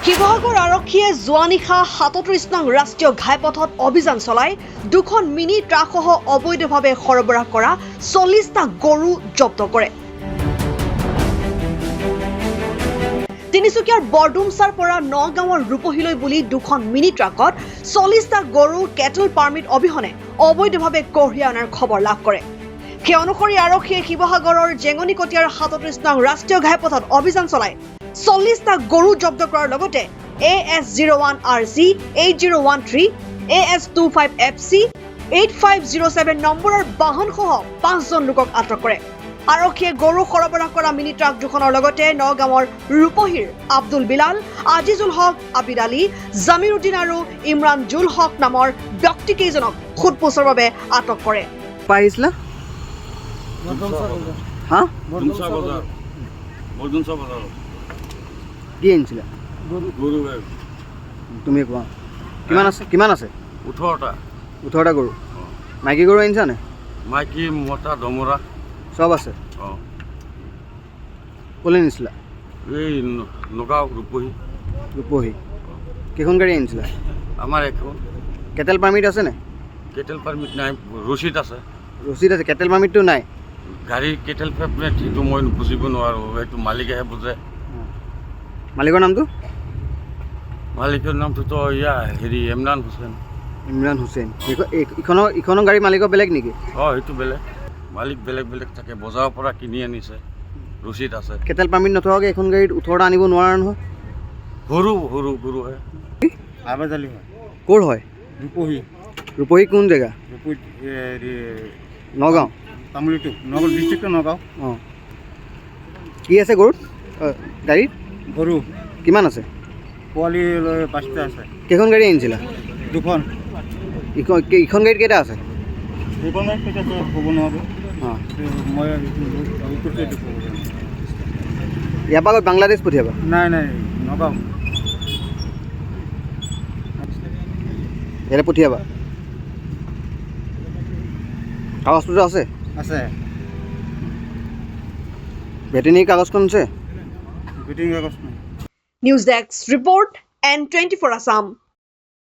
শিৱসাগৰ আৰক্ষীয়ে যোৱা নিশা ৩৭ নং ৰাষ্ট্ৰীয় ঘাইপথত অভিযান চলাই দুখন মিনি ট্ৰাকসহ অবৈধভাৱে সৰবৰাহ কৰা ৪০টা গৰু জব্দ কৰে। তিনিচুকীয়াৰ বৰডুমচাৰ পৰা নগাঁৱৰ ৰূপহীলৈ বুলি দুখন মিনি ট্ৰাকত ৪০টা গৰু কেটল পাৰ্মিট অবিহনে অবৈধভাৱে কঢ়িয়াই অনাৰ খবৰ লাভ কৰে। সেই অনুসৰি আৰক্ষীয়ে শিৱসাগৰৰ জেঙনিকটীয়াৰ ৩৭ নং ৰাষ্ট্ৰীয় ঘাইপথত অভিযান চলাই ৪০টা গৰু জব্দ কৰাৰ লগতে AS01RC 8013 AS25FC 8507 নম্বৰৰ বাহনসহ ৫জন লোকক আটক কৰে। আৰক্ষীয়ে গৰু সৰবৰাহ কৰা মিনি ট্ৰাক দুখনৰ লগতে নগাঁৱৰ ৰূপহীৰ আব্দুল বিলাল, আজিজুল হক, আবিদ আলী, জামিৰুদ্দিন আৰু ইমৰান জুল হক নামৰ ব্যক্তিকেইজনক সোধপোছৰ বাবে আটক কৰে। পাইছিলা হা কি আনিছিলা? তুমি কোৱা কিমান আছে? 18টা গৰু। মাইকী গৰু আনিছা নে? মাইকী মতা দমৰা সব আছে। ক'লৈ নিছিলা? এই নগাঁও ৰূপহী। কেইখন গাড়ী আনিছিলা? আমাৰ এখন। কেটেল পাৰ্মিট আছে নে? কেটেল পাৰ্মিট নাই, ৰচিদ আছে। কেটেল পাৰ্মিটটো নাই। গাড়ীৰ কেটেল পাৰ্মিট সেইটো মই বুজিব নোৱাৰোঁ, সেইটো মালিকেহে বুজে। মালিকৰ নামটো? মালিকৰ নামটোতো ইমৰান হুছেইন। ইখনৰ গাড়ী মালিকৰ বেলেগ নেকি? সেইটো বেলেগ, মালিক বেলেগ থাকে। বজাৰৰ পৰা কিনি আনিছে, ৰচিদ আছে। কেটেল পাৰ্মিট নথকাকৈ এখন গাড়ীত 18টা আনিব নোৱাৰা নহয়। সৰু হয়। আবাজ আলী হয়। ক'ৰ হয়? ৰূপহী কোন জেগা? নগাঁও। তামুলীটো নগাঁও ডিষ্ট্ৰিক্টৰ নগাঁও। কি আছে গৰুত? গাড়ীত গৰু কিমান আছে? পোৱালি লৈ 5টা আছে। কেইখন গাড়ী আনিছিলা? 2খন। ইখন গাড়ীত কেইটা আছে? এইখন কেইটা হ'ব নোৱাৰো। মই ইয়াৰ পৰা বাংলাদেশ পঠিয়াবা? নাই নগাঁও। ইয়াতে পঠিয়াবা? কাগজপত্ৰ আছে? ভেটেনেৰী কাগজখন আছে? News desk report N24 Assam.